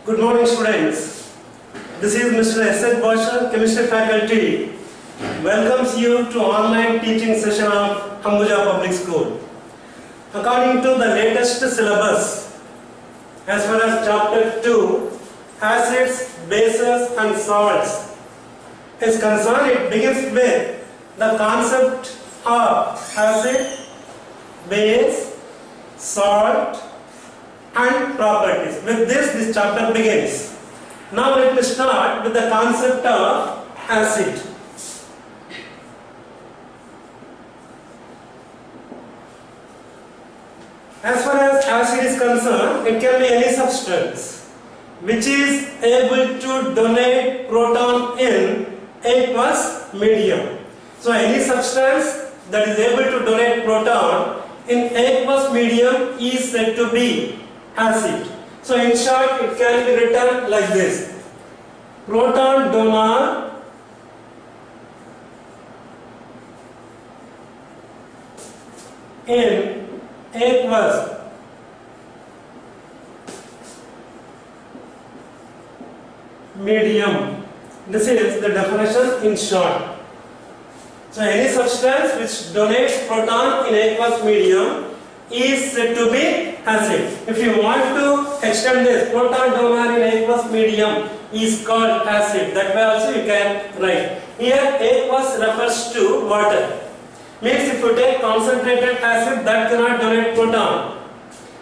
Good morning, students. This is Mr. S.H. Bashar, Chemistry faculty, welcomes you to online teaching session of Ambuja Public School. According to the latest syllabus, as far as chapter 2, acids, bases and salts is concerned, it begins with the concept of acid, base, salt and properties. With this chapter begins. Now let me start with the concept of acid. As far as acid is concerned, it can be any substance which is able to donate proton in aqueous medium. So any substance that is able to donate proton in aqueous medium is said to be acid. So in short, it can be written like this: proton donor in aqueous medium. This is the definition in short. So any substance which donates proton in aqueous medium is said to be acid. If you want to extend this, proton donor in aqueous medium is called acid. That way also you can write. Here aqueous refers to water. Means if you take concentrated acid, that cannot donate proton,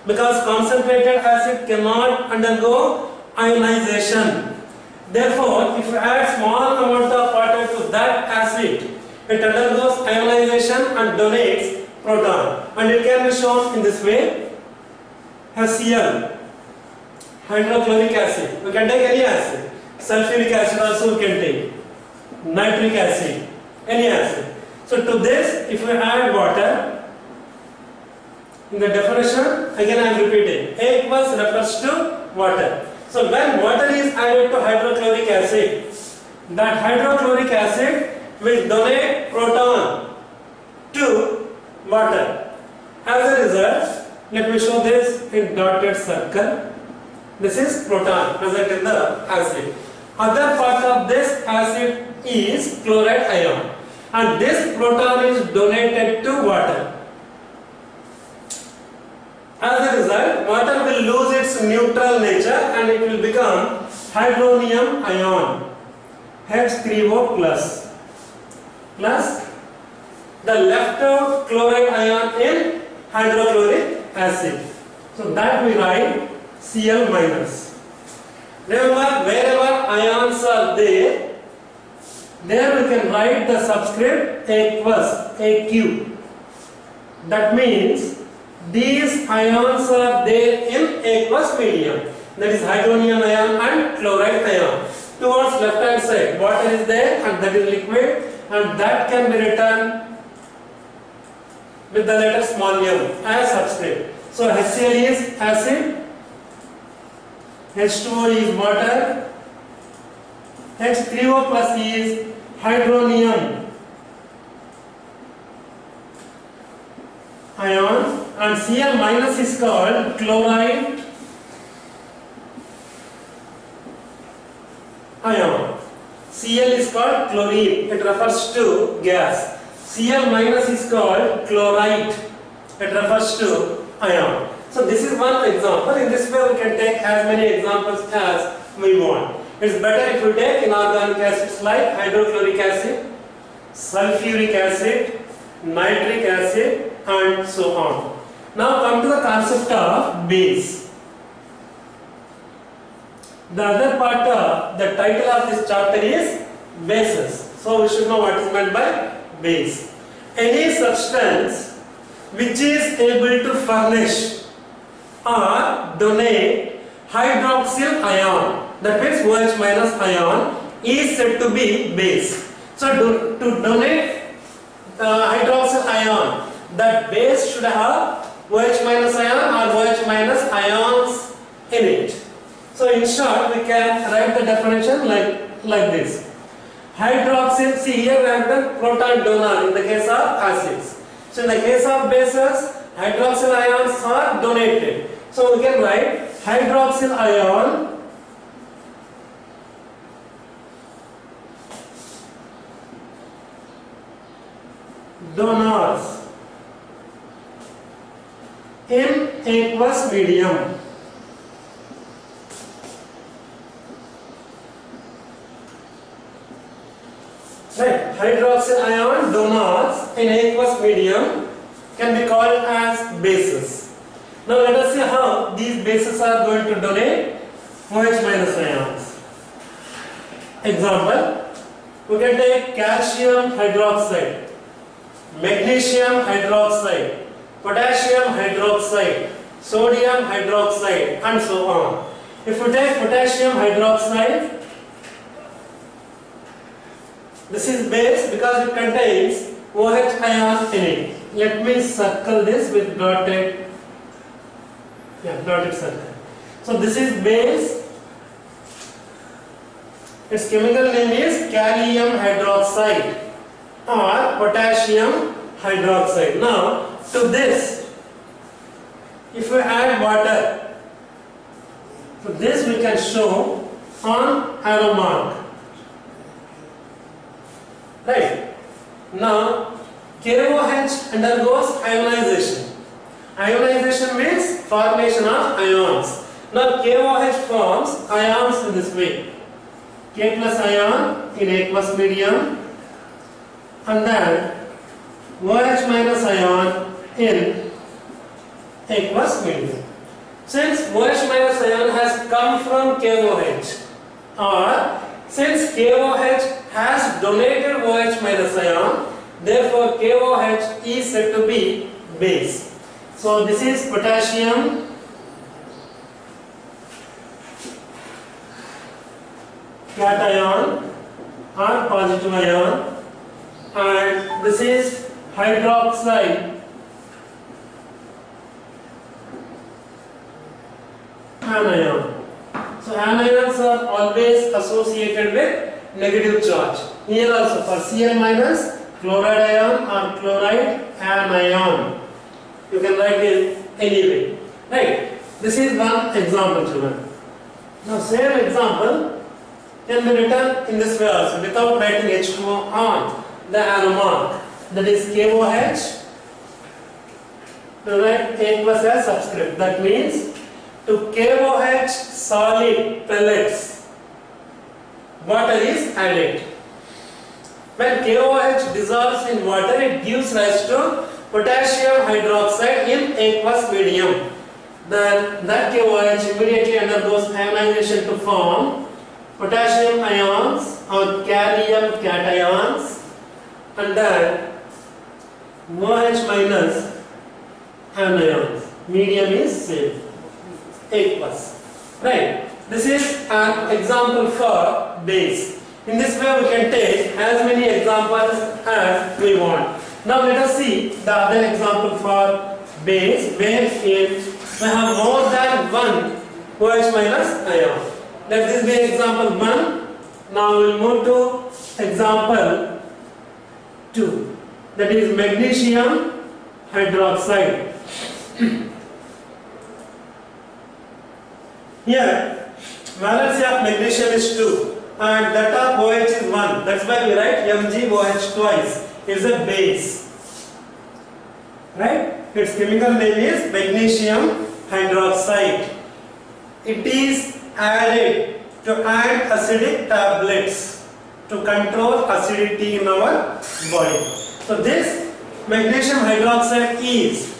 because concentrated acid cannot undergo ionization. Therefore, if you add small amount of water to that acid, it undergoes ionization and donates proton, and it can be shown in this way: HCl, hydrochloric acid. We can take any acid. Sulfuric acid also we can take. Nitric acid, any acid. So to this, if we add water, in the definition, again I am repeating, aqueous refers to water. So when water is added to hydrochloric acid, that hydrochloric acid will donate proton to water. As a result, let me show this in dotted circle. This is proton present in the acid. Other part of this acid is chloride ion, and this proton is donated to water. As a result, water will lose its neutral nature and it will become hydronium ion, H3O plus the left out chloride ion in hydrochloric acid. So that we write Cl minus. Remember, wherever ions are there we can write the subscript aqueous, AQ. That means these ions are there in aqueous medium, that is hydronium ion and chloride ion. Towards left hand side, water is there and that is liquid, and that can be written with the letter small m as subscript. So HCl is acid, H2O is water, H3O plus is hydronium ion, and Cl minus is called chloride ion. Cl is called chlorine, it refers to gas. Cl minus is called chloride, it refers to ion. So this is one example. In this way we can take as many examples as we want. It's better if we take inorganic acids like hydrochloric acid, sulfuric acid, nitric acid and so on. Now come to the concept of base. The other part of the title of this chapter is bases. So we should know what is meant by base. Any substance which is able to furnish or donate hydroxyl ion, that means OH minus ion, is said to be base. So to donate hydroxyl ion, that base should have OH minus ion or OH minus ions in it. So in short, we can write the definition like this. Hydroxyl, see here we have done proton donor in the case of acids. So in the case of bases, hydroxyl ions are donated. So we can write hydroxyl ion donors in aqueous medium. Right, hydroxyl ion donors in aqueous medium can be called as bases. Now let us see how these bases are going to donate OH minus ions. Example, we can take calcium hydroxide, magnesium hydroxide, potassium hydroxide, sodium hydroxide, and so on. If we take potassium hydroxide, this is base because it contains OH ion in it. Let me circle this with dotted circle. So this is base. Its chemical name is calcium hydroxide or potassium hydroxide. Now to this, if we add water, to this we can show on arrow mark. Right. Now KOH undergoes ionization. Ionization means formation of ions. Now KOH forms ions in this way. K plus ion in aqueous medium and then OH minus ion in aqueous medium. Since OH minus ion has come from KOH, or since KOH has donated OH minus ion, therefore KOH is said to be base. So this is potassium cation or positive ion, and this is hydroxide anion. So anions are always associated with negative charge. Here also for Cl minus, chloride ion or chloride anion. You can write it any way. Right? This is one example, children. Now same example can be written in this way also without writing H2O on the arrow mark. That is KOH. To write aqueous as subscript. That means to KOH solid pellets, water is added. When KOH dissolves in water, it gives rise to potassium hydroxide in aqueous medium. Then that KOH immediately undergoes ionization to form potassium ions or kalium cations, and then OH minus anions. Medium is same, aqueous. Right? This is an example for base. In this way we can take as many examples as we want. Now let us see the other example for base. Base is we have more than one OH minus ion. Let this be example 1. Now we will move to example 2. That is magnesium hydroxide. Here valency of magnesium is 2 and that of OH is 1. That's why we write MgOH twice. It's a base. Right? Its chemical name is magnesium hydroxide. It is added to add acidic tablets to control acidity in our body. So this magnesium hydroxide is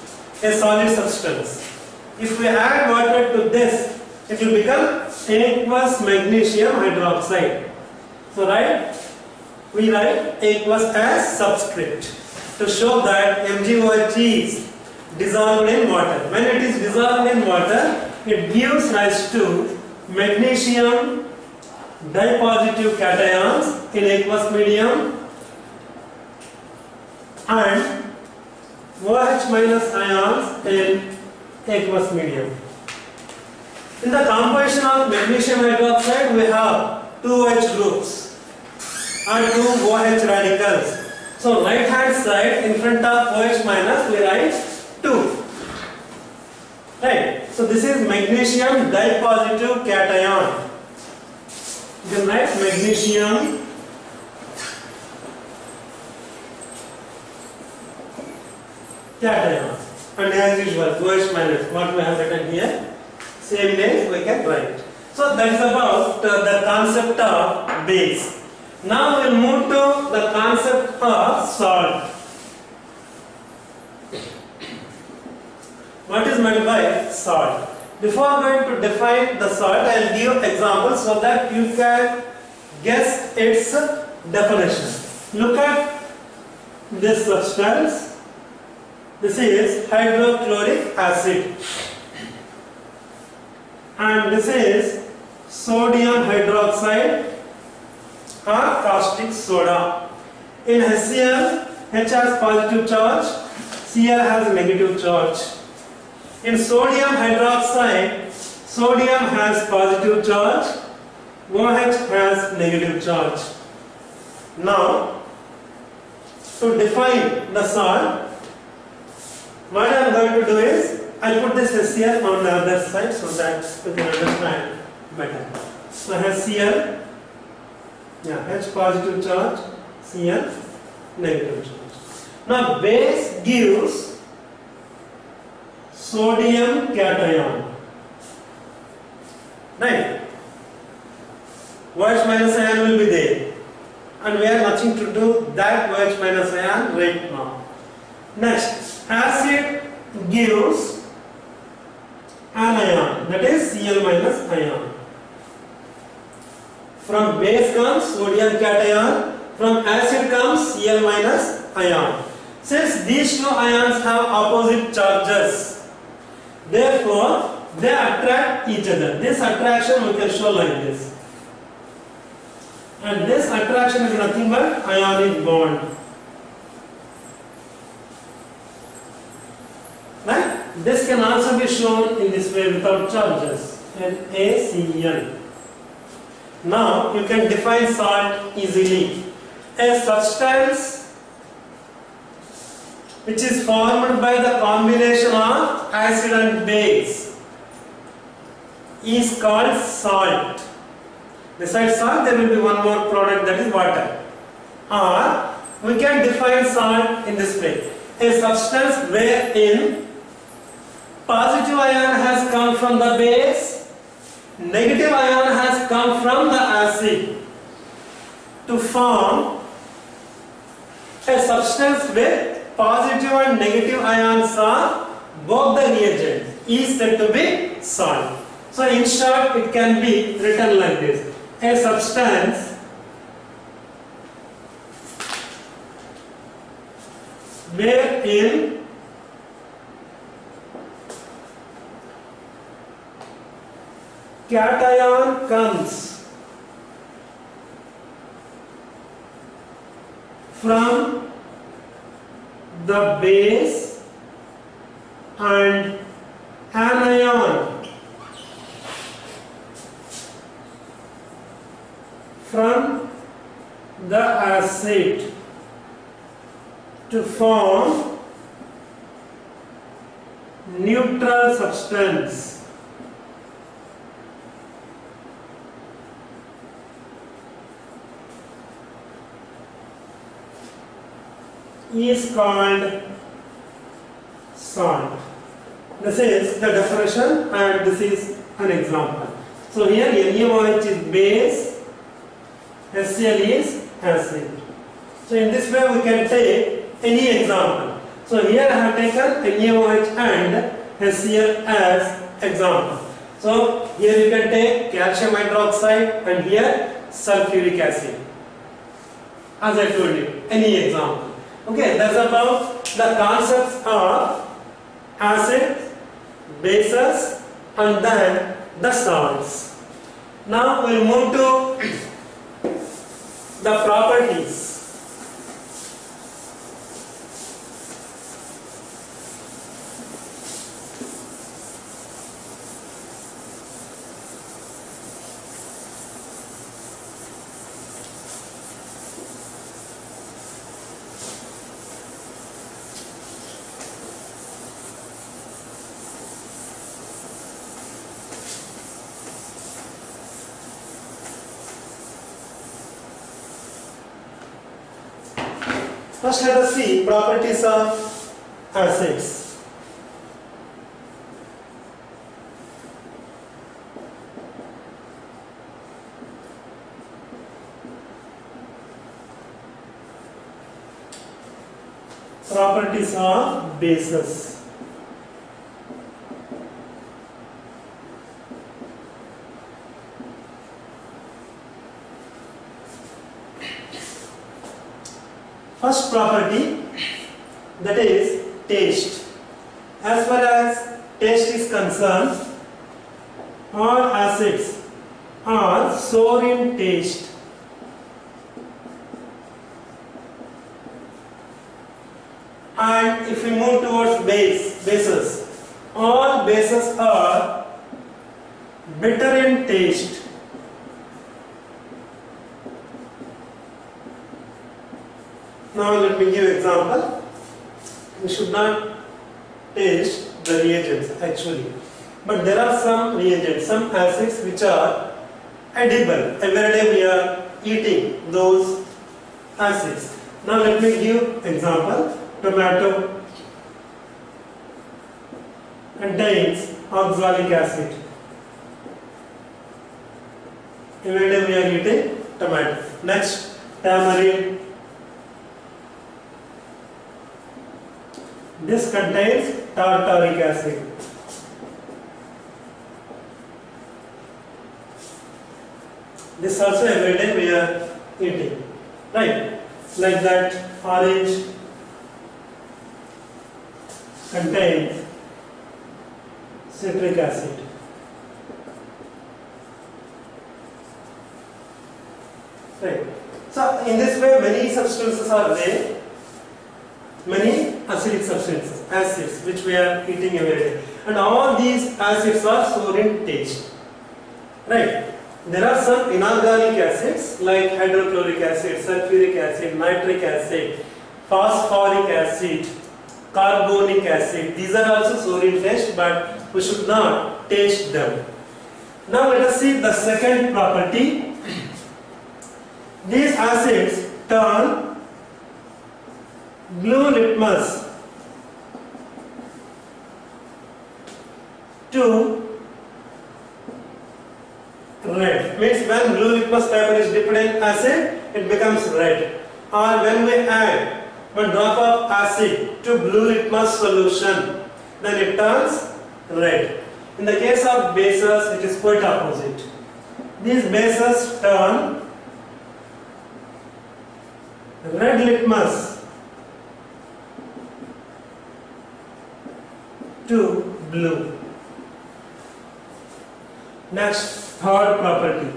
a solid substance. If we add water to this, it will become aqueous magnesium hydroxide. So we write aqueous as subscript to show that MgOH is dissolved in water. When it is dissolved in water, it gives rise to magnesium dipositive cations in aqueous medium and OH minus ions in aqueous medium. In the composition of magnesium hydroxide, we have two OH groups and two OH radicals. So right hand side in front of OH minus we write 2. Right. So this is magnesium dipositive cation. You can write magnesium cation. And as usual, OH minus, what we have written here, same name we can write. So that is about the concept of base. Now we will move to the concept of salt. What is meant by salt? Before going to define the salt, I will give examples so that you can guess its definition. Look at this substance. This is hydrochloric acid. And this is sodium hydroxide or caustic soda. In HCl, H has positive charge, Cl has negative charge. In sodium hydroxide, sodium has positive charge, OH has negative charge. Now, to define the salt, what I am going to do is, I will put this HCl on the other side so that you can understand better. So HCl, H positive charge, Cl negative charge. Now base gives sodium cation. Right? OH minus ion will be there. And we have nothing to do that OH minus ion right now. Next, acid gives an ion, that is Cl minus ion. From base comes sodium cation, from acid comes Cl minus ion. Since these two ions have opposite charges, therefore they attract each other. This attraction we can show like this. And this attraction is nothing but ionic bond. Right? This can also be shown in this way without charges. NaCl. Now you can define salt easily. A substance which is formed by the combination of acid and base is called salt. Besides salt, there will be one more product, that is water. Or we can define salt in this way: a substance wherein positive ion has come from the base, negative ion has come from the acid, to form a substance with positive and negative ions of both the reagents is said to be salt. So in short, it can be written like this: a substance wherein cation comes from the base and anion from the acid to form neutral substance. Is called salt. This is the definition and this is an example. So here NaOH is base, HCl is acid. So in this way we can take any example. So here I have taken NaOH and HCl as example. So here you can take calcium hydroxide and here sulfuric acid. As I told you, any example. Okay, that's about the concepts of acids, bases, and then the salts. Now we'll move to the properties. First let us see properties of acids. Properties of bases. First property, that is taste. As far as taste is concerned, all acids are sour in taste. And if we move towards bases, all bases are bitter in taste. Now let me give example. We should not taste the reagents actually, but there are some reagents, some acids which are edible. Every day we are eating those acids. Now let me give example. Tomato contains oxalic acid. Every day we are eating tomato. Next, tamarind. This contains tartaric acid. This also every day we are eating. Right? Like that, orange contains citric acid. Right. So in this way many substances are there, many acidic substances, acids which we are eating every day, and all these acids are sour in taste. Right. There are some inorganic acids like hydrochloric acid, sulfuric acid, nitric acid, phosphoric acid, carbonic acid. These are also sour in taste, but we should not taste them. Now let us see the second property. These acids turn blue litmus to red. Means when blue litmus paper is dipped in acid, it becomes red. Or when we add one drop of acid to blue litmus solution, then it turns red. In the case of bases, it is quite opposite. These bases turn red litmus to blue. Next, third property.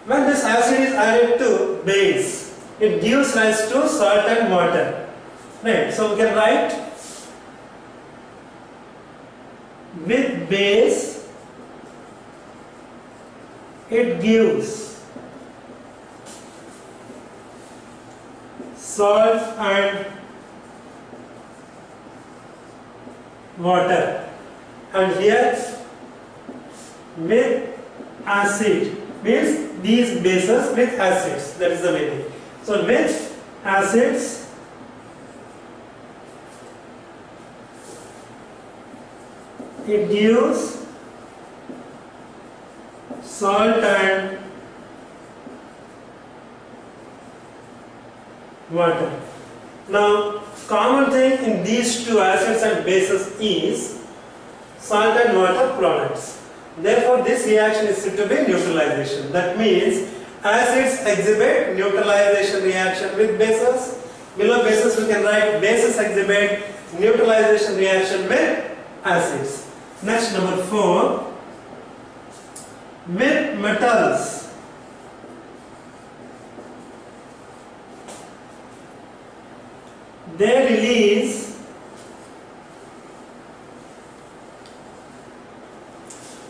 When this acid is added to base, it gives rise to salt and water. Right? So we can write with base it gives salt and water, and here with acid means these bases with acids, that is the meaning. So with acids it gives salt and water. Now common thing in these two acids and bases is salt and water products. Therefore this reaction is said to be neutralization. That means acids exhibit neutralization reaction with bases. Below bases we can write bases exhibit neutralization reaction with acids. Next, number 4. With metals, they release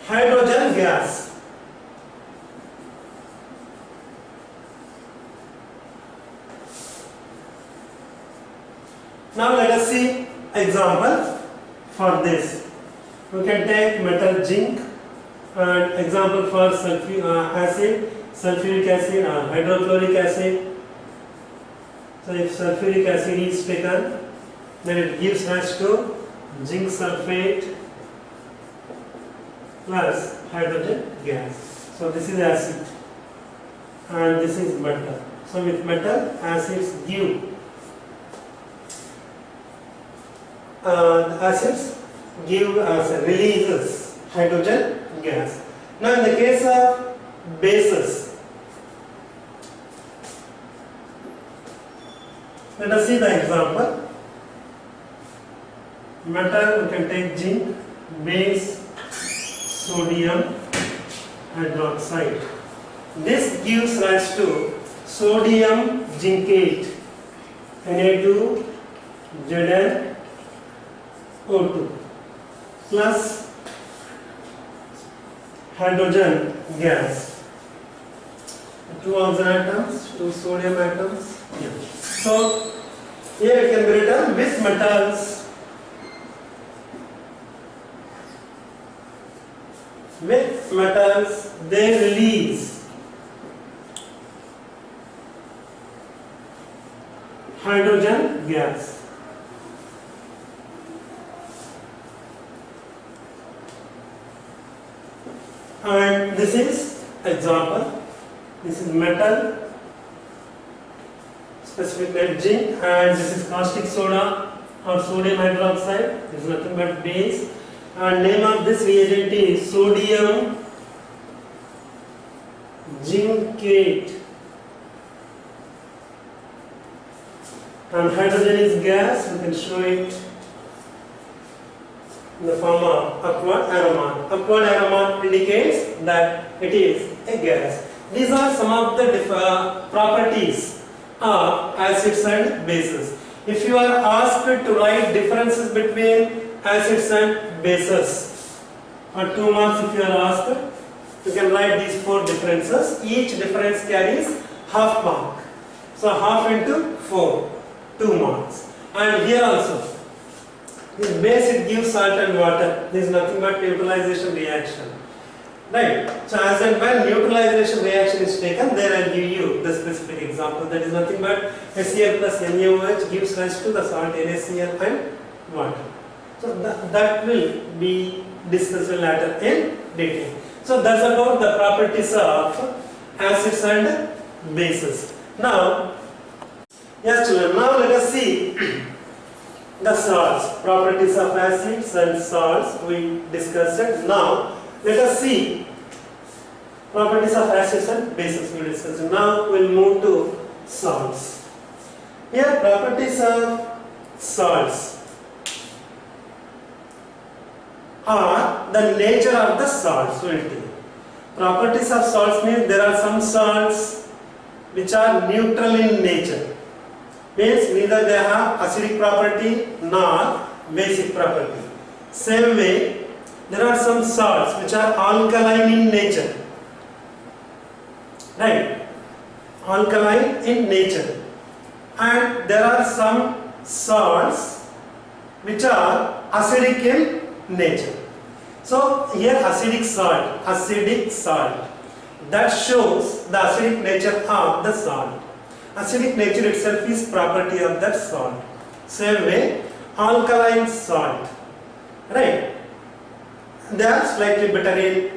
hydrogen gas. Now let us see example for this. We can take metal zinc and example for acid, sulfuric acid or hydrochloric acid. So if sulfuric acid is taken, then it gives rise to zinc sulfate plus hydrogen gas. So this is acid and this is metal. So with metal, acids give releases hydrogen gas. Now in the case of bases, let us see the example. Metal, we can take zinc, base, sodium hydroxide. This gives rise to sodium zincate, Na2ZnO2 plus hydrogen gas. Two oxygen atoms, two sodium atoms. Yeah. So here it can be written with metals. With metals, they release hydrogen gas. And this is example. This is metal, specific name zinc, and this is caustic soda or sodium hydroxide. This is nothing but base. And name of this reagent is sodium zincate. And hydrogen is gas. We can show it in the form of aqua aroma. Aqua aroma indicates that it is a gas. These are some of the properties of acids and bases. If you are asked to write differences between acids and bases, or 2 marks if you are asked, you can write these 4 differences. Each difference carries half mark. So half into 4, 2 marks. And here also, this base, it gives salt and water. This is nothing but neutralization reaction. Right. So as and when neutralization reaction is taken, there I will give you the specific example. That is nothing but HCl plus NaOH gives rise to the salt NaCl and water. So that will be discussed later in detail. So that's about the properties of acids and bases. Now, yes children, now let us see the salts, properties of acids and salts we discussed it. Now, let us see properties of acids and bases we discussed. Now, we will move to salts. Here, properties of salts are the nature of the salts. Properties of salts means there are some salts which are neutral in nature. Means neither they have acidic property nor basic property. Same way, there are some salts which are alkaline in nature. Right? Alkaline in nature. And there are some salts which are acidic in nature. So here acidic salt, that shows the acidic nature of the salt. Acidic nature itself is property of that salt. Same way, alkaline salt, right? They are slightly better in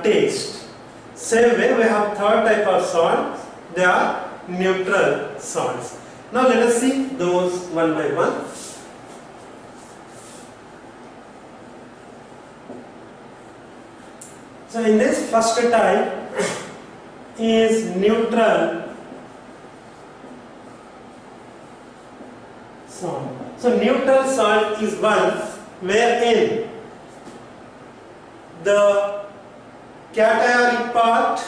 taste. Same way, we have third type of salt. They are neutral salts. Now let us see those one by one. So in this first type is neutral salt. So neutral salt is one wherein the cationic part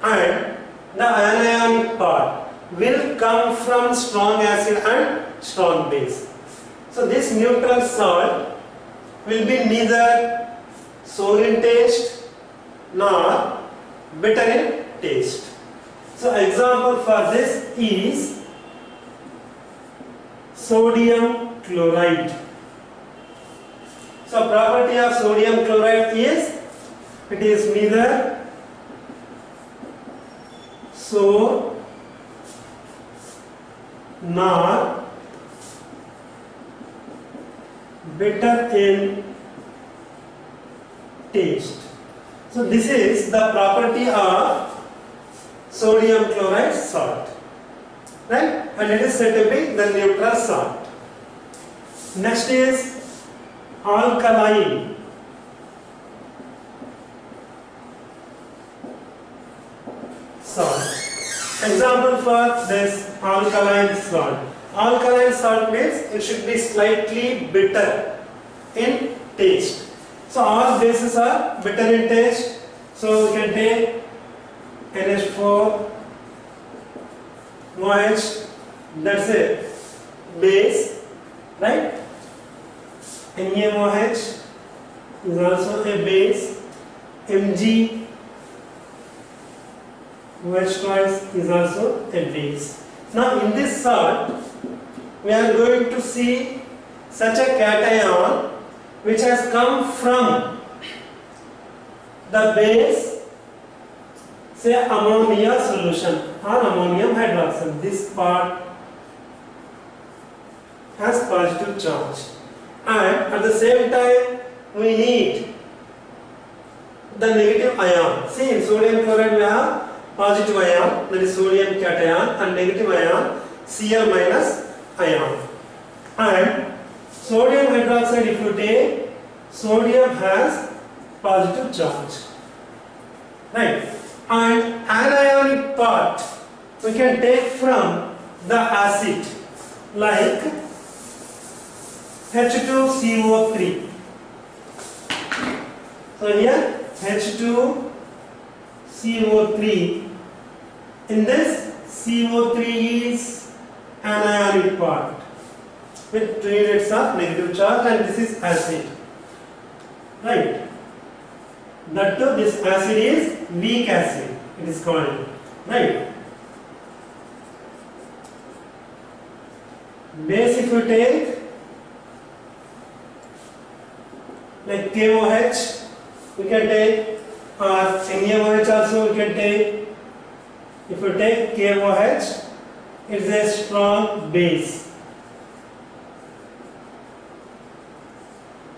and the anionic part will come from strong acid and strong base. So this neutral salt will be neither sour in taste nor bitter in taste. So example for this is sodium chloride. So property of sodium chloride is it is neither sour nor bitter in taste. So this is the property of sodium chloride salt, right? And it is said to be the neutral salt. Next is alkaline. Salt. Example for this alkaline salt. Alkaline salt means it should be slightly bitter in taste. So all bases are bitter in taste. So we can take NH4 OH, that's a base, right? NaOH is also a base. Mg OH twice is also a base. Now in this salt, we are going to see such a cation which has come from the base, say ammonia solution or ammonium hydroxide. This part has positive charge, and at the same time we need the negative ion. See, in sodium chloride we have positive ion, that is sodium cation, and negative ion Cl minus ion. And sodium hydroxide, if you take, sodium has positive charge, right? And anionic part we can take from the acid like H2CO3. So here H2CO3, in this CO3 is anionic part with 2 units of negative charge, and this is acid, right? That too, this acid is weak acid, it is called, right? Base, if you take like KOH, we can take, or NaOH also we can take. If you take KOH, it is a strong base.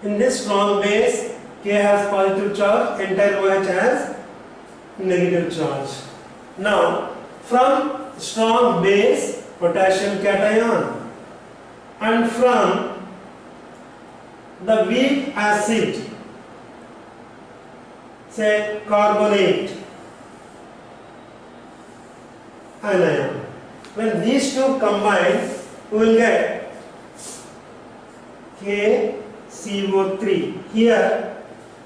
In this strong base, K has positive charge, entire OH has negative charge. Now, from strong base, potassium cation, and from the weak acid, say carbonate anion. When these two combine, we will get KCO3. Here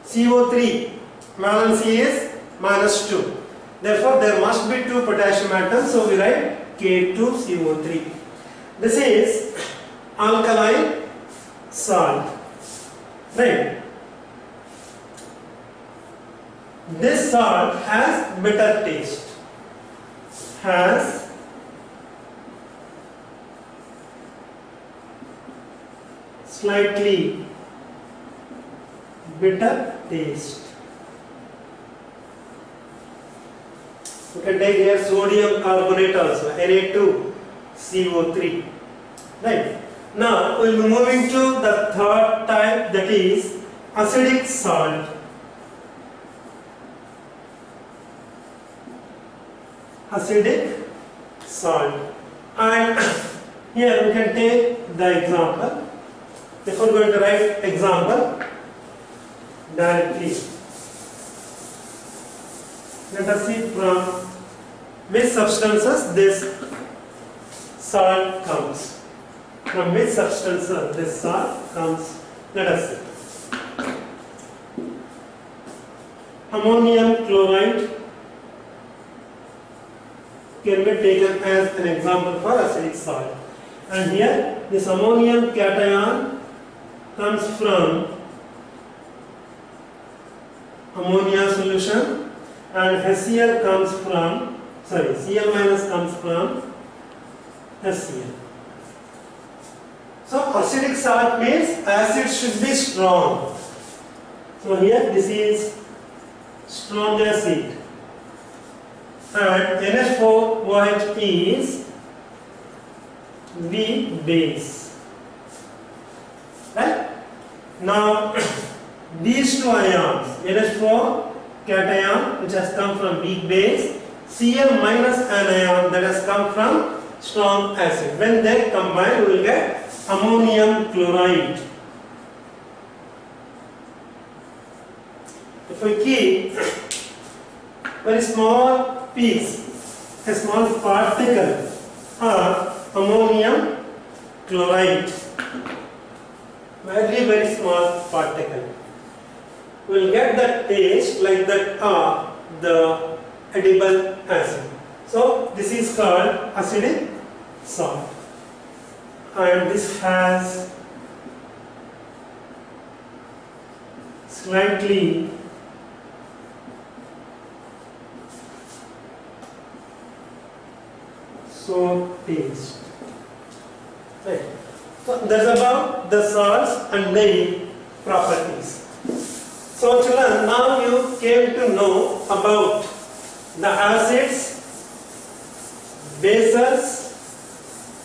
CO3 valency is -2. Therefore, there must be 2 potassium atoms, so we write K2CO3. This is alkaline salt, right? This salt has bitter taste, has slightly bitter taste. You can take here sodium carbonate also, Na2CO3, right? Now we will be moving to the third type, that is acidic salt. Acidic salt, and here we can take the example. Before going to write example directly, let us see from which substances this salt comes. From which substances this salt comes? Let us see. Ammonium chloride can be taken as an example for acidic salt, and here this ammonium cation comes from ammonia solution, and HCl comes from, Cl minus comes from HCl. So acidic salt means acid should be strong. So here this is strong acid, and NH4OH is weak base, right? Now these two ions, NH4 cation which has come from weak base, Cl minus anion that has come from strong acid. When they combine, we will get ammonium chloride. If we keep very small piece, a small particle of ammonium chloride, very small particle, we will get that taste like that of the edible acid. So this is called acidic salt, and this has slightly sour taste. Right. So that's about the salts and their properties. So children, now you came to know about the acids, bases,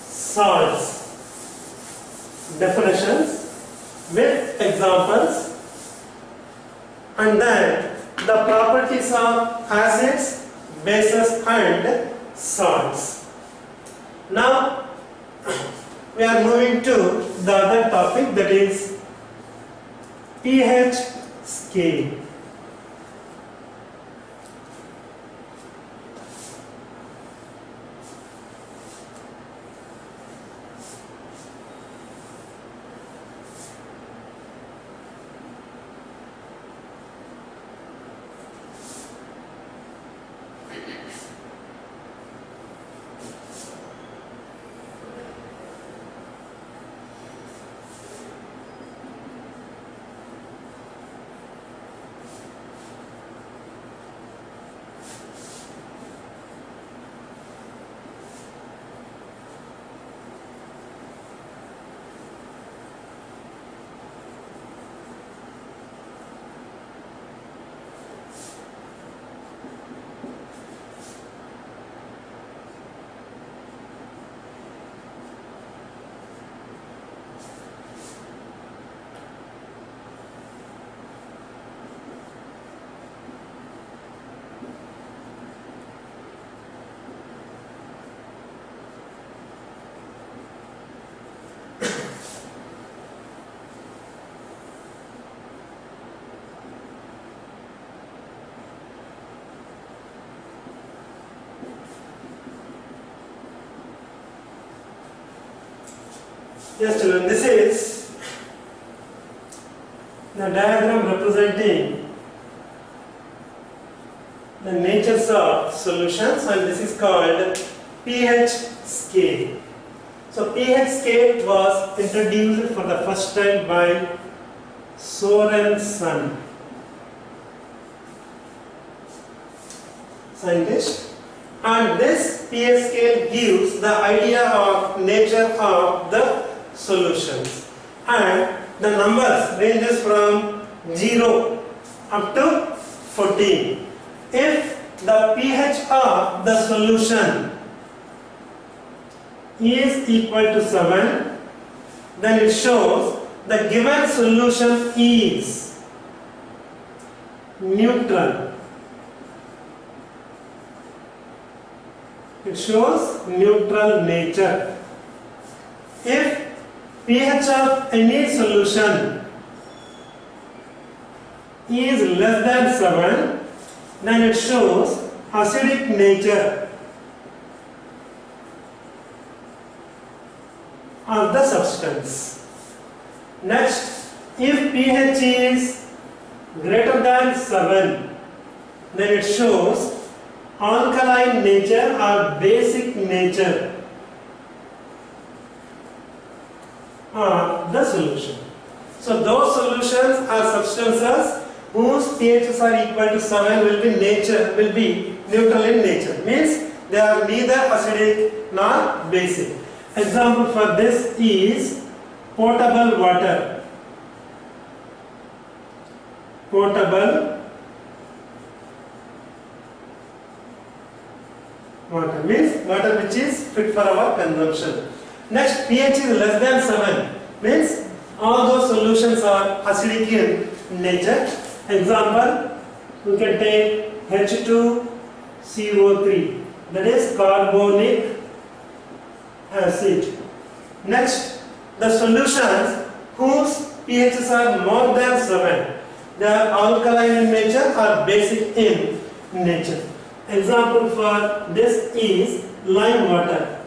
salts, definitions with examples, and then the properties of acids, bases and salts. Now we are moving to the other topic, that is pH scale. Yes children, this is the diagram representing the natures of solutions, and this is called pH scale. So pH scale was introduced for the first time by Sorensen, scientist, and this pH scale gives the idea of nature of the solutions, and the numbers ranges from 0 up to 14. If the pH of the solution is equal to 7, then it shows the given solution is neutral. It shows neutral nature. If pH of any solution is less than 7, then it shows acidic nature of the substance. Next, if pH is greater than 7, then it shows alkaline nature or basic nature of the solution. So those solutions are substances whose pHs are equal to 7 will be neutral in nature. Means they are neither acidic nor basic. Example for this is potable water. Potable water means water which is fit for our consumption. Next, pH is less than 7 means All those solutions are acidic in nature. Example, we can take H2CO3, that is carbonic acid. Next, the solutions whose pHs are more than 7, they are alkaline in nature or basic in nature. Example for this is lime water.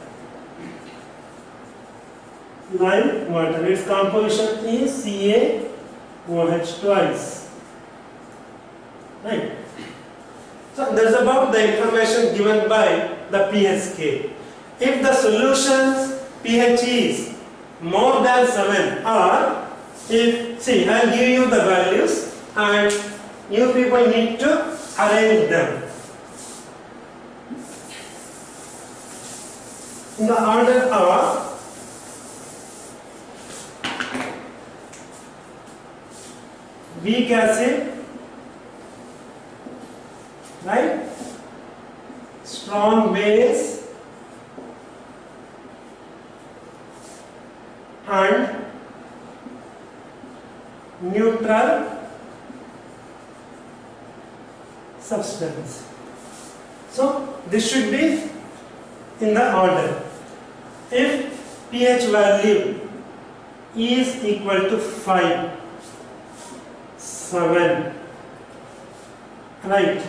Lime water, its composition is CaOH twice. Right. So that's about the information given by the pH scale. If the solution's pH is more than 7, or if, see, I'll give you the values and you people need to arrange them in the order of weak acid, right, strong base, and neutral substance. So this should be in the order. If pH value is equal to 5, 7, right,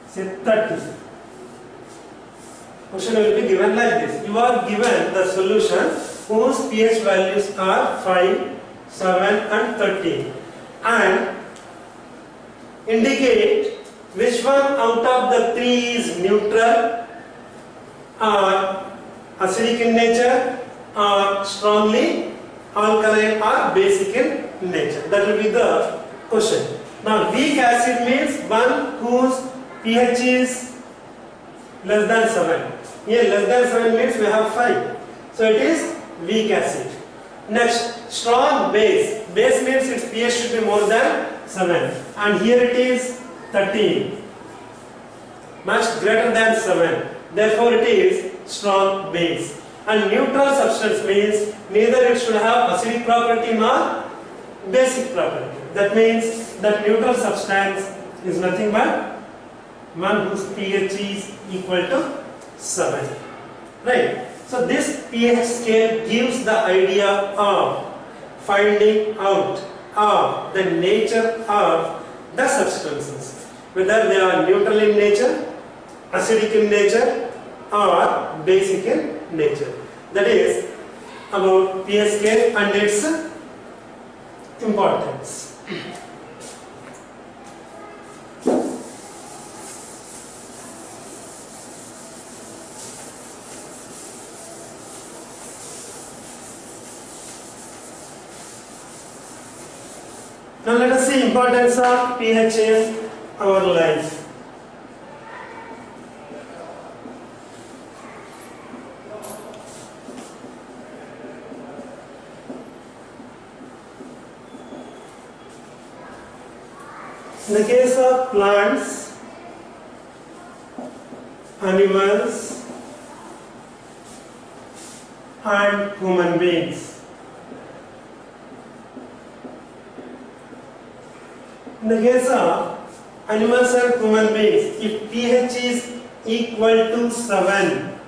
say 30. Question will be given like this. You are given the solution whose pH values are 5, 7 and 13, and indicate which one out of the three is neutral or acidic in nature or strongly alkaline or basic in nature. That will be the question. Now weak acid means one whose pH is less than 7. Here less than 7 means we have 5. So it is weak acid. Next, strong base. Base means its pH should be more than 7. And here it is 13. Much greater than 7. Therefore it is strong base. And neutral substance means neither it should have acidic property nor basic property. That means that neutral substance is nothing but one whose pH is equal to 7. Right. So this pH scale gives the idea of finding out of the nature of the substances, whether they are neutral in nature, acidic in nature, or basic in nature. That is about pH scale and its importance. Now let us see importance of pH in our life. In the case of plants, animals, and human beings, in the case of animals and human beings, if pH is equal to 7,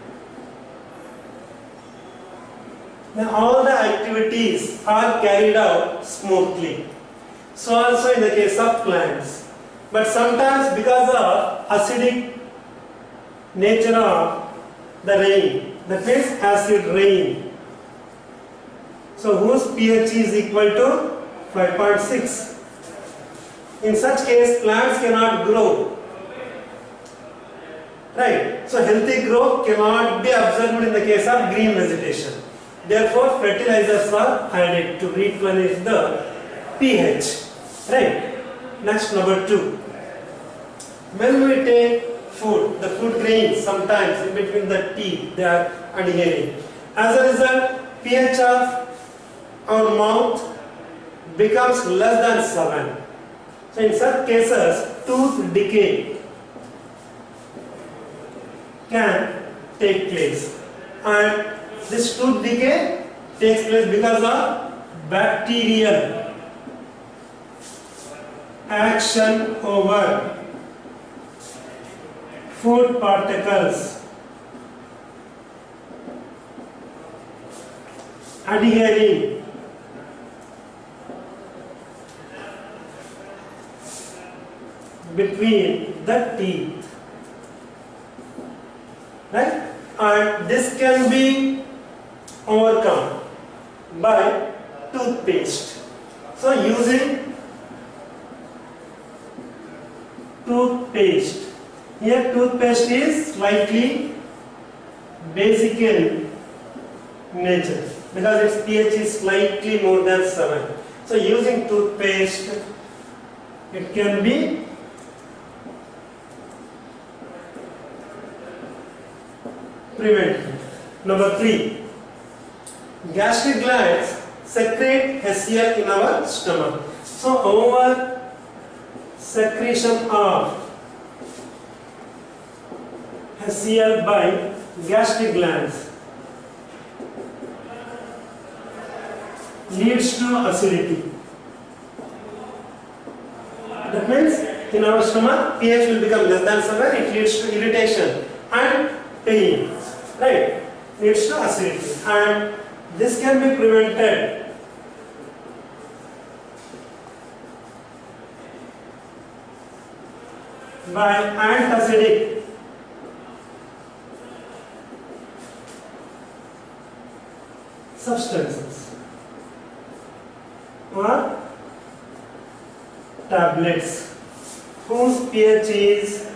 then all the activities are carried out smoothly. So also in the case of plants. But sometimes because of acidic nature of the rain, that means acid rain, so whose pH is equal to 5.6. In such case, plants cannot grow. Right? So healthy growth cannot be observed in the case of green vegetation. Therefore, fertilizers are added to replenish the pH. Right? Next, number 2. When we take food, the food grains sometimes in between the teeth, they are adhering. As a result, pH of our mouth becomes less than 7. So in such cases, tooth decay can take place, and this tooth decay takes place because of bacterial action over food particles adhering between the teeth, right? And this can be overcome by toothpaste. So using toothpaste, here toothpaste is slightly basic in nature because its pH is slightly more than 7. So using toothpaste, it can be prevented. Number 3, gastric glands secrete HCl in our stomach. So over secretion of HCl by gastric glands leads to acidity. That means in our stomach pH will become less than 7, it leads to irritation and pain, right? Leads to acidity, and this can be prevented by antacidic substances or tablets whose pH is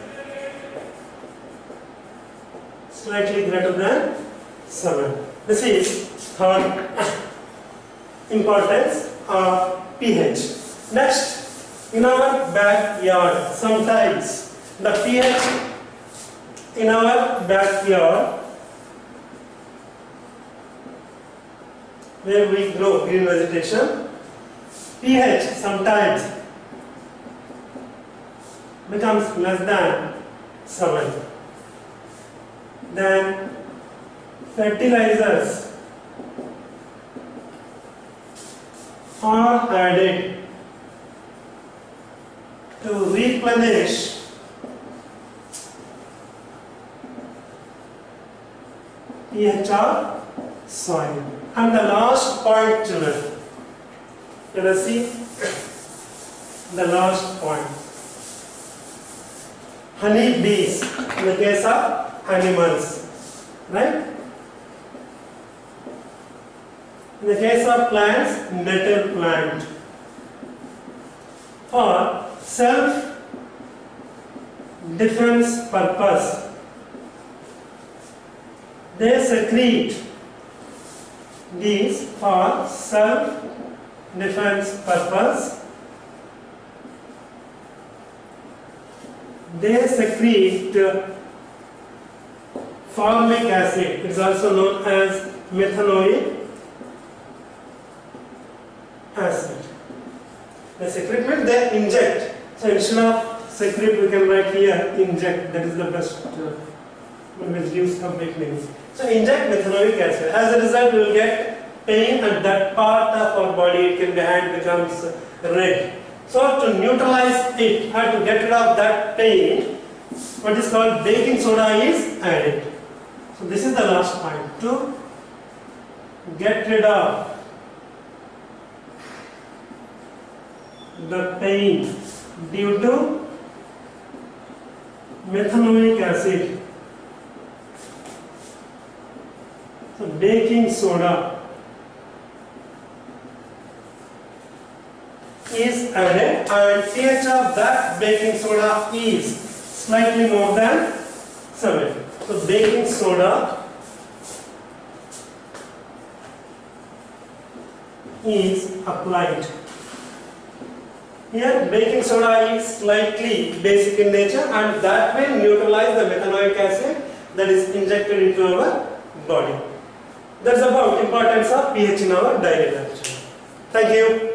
slightly greater than 7. This is third importance of pH. Next, in our backyard, sometimes the pH in our backyard where we grow green vegetation, pH sometimes becomes less than 7. Then fertilizers are added to replenish pH of soil. And the last point, children, let us see the last point. Honey bees, in the case of animals, right? In the case of plants, nettle plant. For self-defense purpose, they secrete these for self-defense purpose. They secrete formic acid. It is also known as methanoic acid. The secrete means they inject. So instead of secrete, we can write here inject. That is the best one which gives complete meaning. So inject methanoic acid. As a result, we will get pain, and that part of our body, it can be hand becomes red. So to neutralize it, or to get rid of that pain, what is called baking soda is added. So this is the last point. To get rid of the pain due to methanoic acid, so baking soda is added, and pH of that baking soda is slightly more than 7. So baking soda is applied. Here baking soda is slightly basic in nature, and that will neutralize the methanoic acid that is injected into our body. That's about importance of pH in our daily life. Thank you.